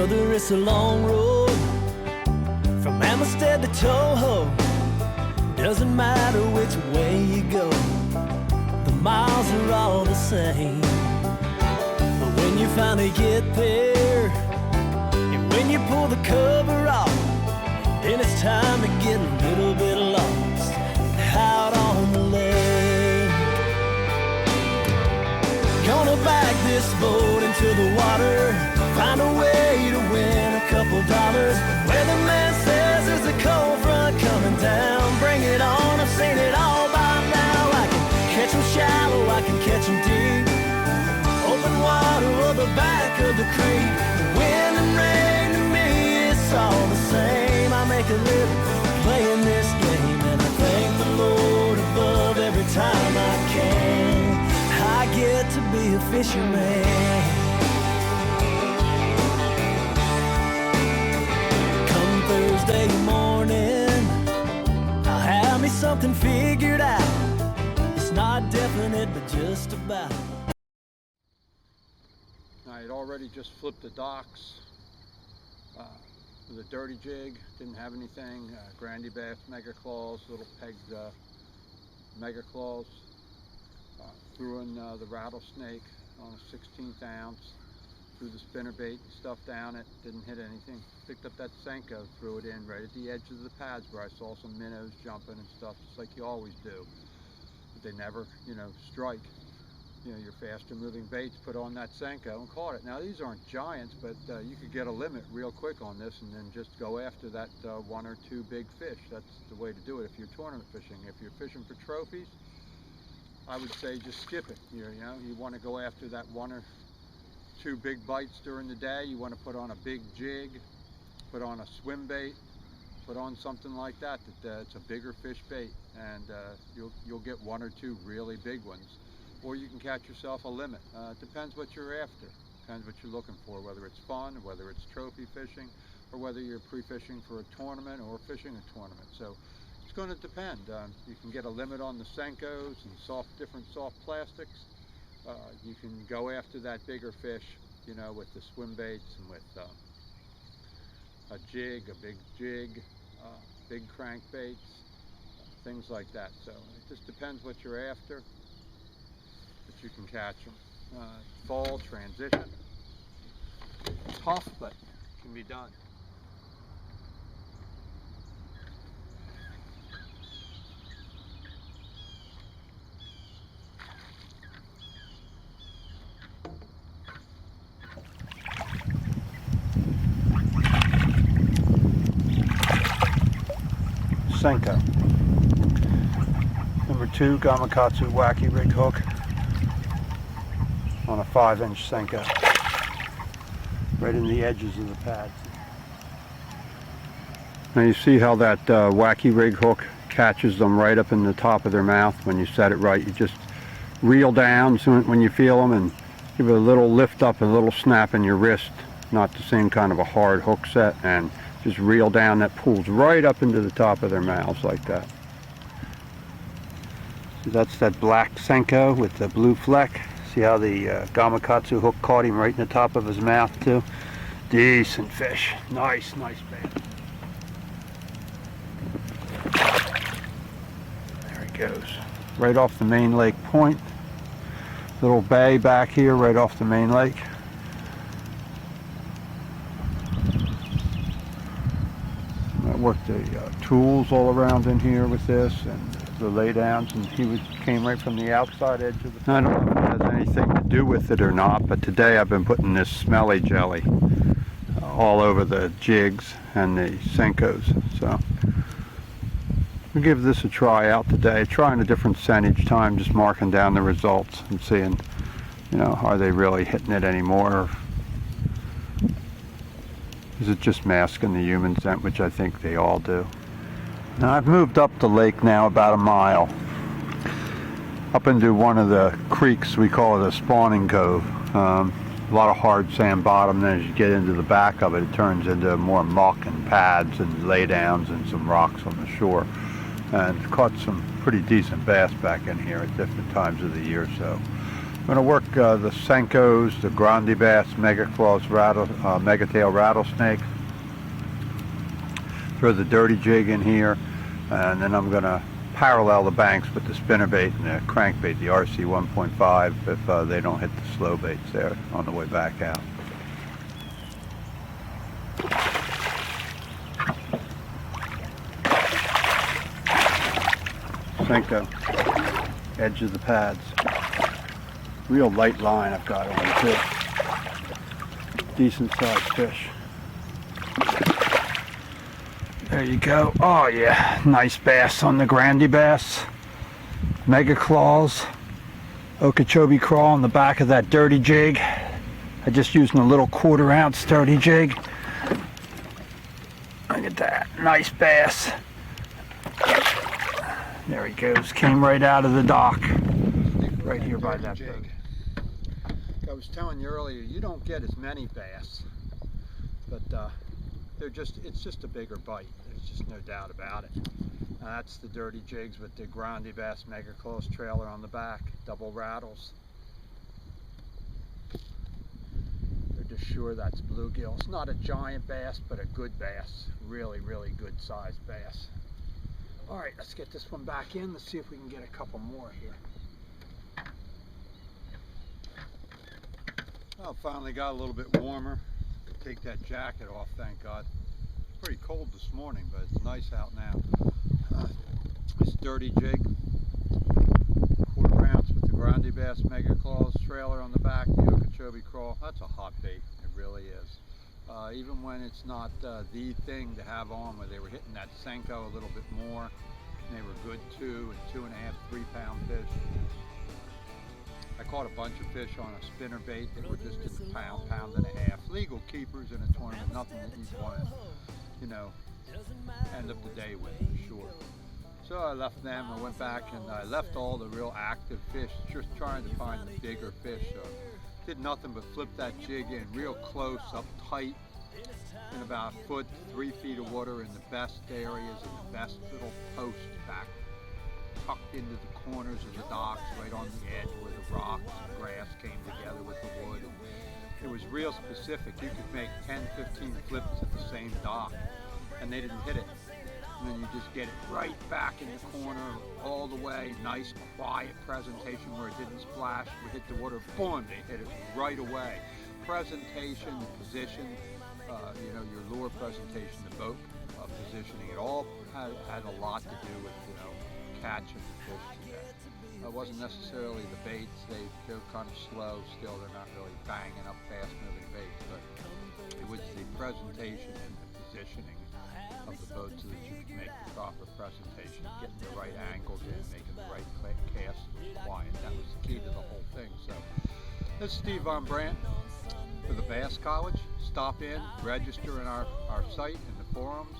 Brother, it's a long road from Amistad to Toho. Doesn't matter which way you go, the miles are all the same. But when you finally get there, and when you pull the cover off, then it's time to get a little bit lost out on the lake. Gonna back this boat into the water, find a way to win a couple dollars. Where the man says there's a cold front coming down, bring it on, I've seen it all by now. I can catch them shallow, I can catch them deep, open water or the back of the creek. Wind and rain to me, it's all the same. I make a living playing this game, and I thank the Lord above every time I can. I get to be a fisherman. Come Thursday morning, I'll have me something figured out. It's not definite, but just about. I had already just flipped the docks with a dirty jig, didn't have anything. Grandy bass, mega claws, little pegged mega claws. Threw in the rattlesnake on a 16th ounce, threw the spinnerbait and stuff down it, didn't hit anything. Picked up that Senko, threw it in right at the edge of the pads where I saw some minnows jumping and stuff, just like you always do. But they never, strike. Your faster moving baits, put on that Senko and caught it. Now these aren't giants, but you could get a limit real quick on this and then just go after that one or two big fish. That's the way to do it if you're tournament fishing. If you're fishing for trophies, I would say just skip it. You want to go after that one or two big bites during the day. You want to put on a big jig, put on a swim bait, put on something like that. It's a bigger fish bait, and you'll get one or two really big ones. Or you can catch yourself a limit. It depends what you're after. Depends what you're looking for, whether it's fun, whether it's trophy fishing, or whether you're pre-fishing for a tournament or fishing a tournament. So it's going to depend. You can get a limit on the Senkos and different soft plastics. You can go after that bigger fish, with the swim baits and with a jig, a big jig, big crankbaits, things like that. So it just depends what you're after. But you can catch them. Fall transition, tough, but can be done. Senko. Number 2 Gamakatsu wacky rig hook on a 5-inch Senko, right in the edges of the pads. Now you see how that wacky rig hook catches them right up in the top of their mouth. When you set it right, you just reel down when you feel them and give it a little lift up, a little snap in your wrist, not the same kind of a hard hook set, and just reel down. That pulls right up into the top of their mouths like that. So that's that black Senko with the blue fleck. See how the Gamakatsu hook caught him right in the top of his mouth too? Decent fish. Nice bait. There he goes. Right off the main lake point. Little bay back here right off the main lake. I worked the tools all around in here with this and the laydowns, and he came right from the outside edge of the... I don't know if it has anything to do with it or not, but today I've been putting this smelly jelly all over the jigs and the Senkos. So we'll give this a try out today, trying a different scent each time, just marking down the results and seeing, are they really hitting it anymore? Or is it just masking the human scent, which I think they all do. Now I've moved up the lake now about a mile, up into one of the creeks. We call it a spawning cove. A lot of hard sand bottom. Then as you get into the back of it, it turns into more muck and pads and laydowns and some rocks on the shore. And caught some pretty decent bass back in here at different times of the year. So I'm going to work the Senkos, the Grande Bass, Mega Claws, Megatail rattlesnake. Throw the dirty jig in here, and then I'm going to parallel the banks with the spinnerbait and the crankbait, the RC 1.5, if they don't hit the slow baits there on the way back out. Senko, edge of the pads. Real light line I've got on too. Decent sized fish. There you go. Oh yeah, nice bass on the Grande Bass. Mega Claws. Okeechobee crawl on the back of that dirty jig. I just using a little 1/4 ounce dirty jig. Look at that, nice bass. There he goes, came right out of the dock. Right here by that boat. I was telling you earlier, you don't get as many bass, but it's just a bigger bite. There's just no doubt about it. That's the dirty jigs with the Grande Bass Mega Claws trailer on the back, double rattles. They're just sure that's bluegill. It's not a giant bass, but a good bass. Really, really good sized bass. All right, let's get this one back in. Let's see if we can get a couple more here. Well, finally got a little bit warmer. Take that jacket off, thank God. It's pretty cold this morning, but it's nice out now. This dirty jig, 1/4 ounce with the Grande Bass Mega Claws trailer on the back, the Okeechobee crawl. That's a hot bait, it really is. Even when it's not the thing to have on, where they were hitting that Senko a little bit more, and they were good 2 and 2.5, 3 pound fish. I caught a bunch of fish on a spinner bait that were just in the pound, 1.5 pounds. Legal keepers in a tournament, nothing that you want to, you know, end up the day with, for sure. So I left them, I went back and I left all the real active fish, just trying to find the bigger fish. So did nothing but flip that jig in real close, up tight, in about 1 foot, 3 feet of water in the best areas and the best little post back, tucked into the corners of the docks, right on the edge where the rocks and grass came together with the wood. And it was real specific. You could make 10, 15 flips at the same dock, and they didn't hit it. And then you just get it right back in the corner, all the way, nice quiet presentation where it didn't splash, we hit the water, boom, they hit it right away. Presentation, the position, you know, your lure presentation, the boat positioning, it all had a lot to do with, you know, catching the fish today. It wasn't necessarily the baits, they're kind of slow still, they're not really banging up fast moving baits, but it was the presentation and the positioning of the boat so that you could make the proper presentation, getting the right angles in, making the right cast quiet. That was the key to the whole thing. So this is Steve Von Brandt for the Bass College. Stop in, register in our site in the forums.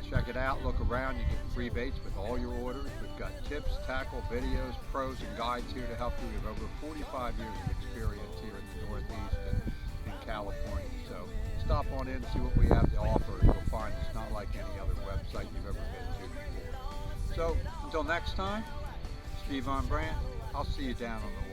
Check it out, look around, you get free baits with all your orders. We've got tips, tackle, videos, pros, and guides here to help you. We have over 45 years of experience here in the Northeast and in California. So stop on in, see what we have to offer. You'll find it's not like any other website you've ever been to before. So until next time, Steve Von Brandt, I'll see you down on the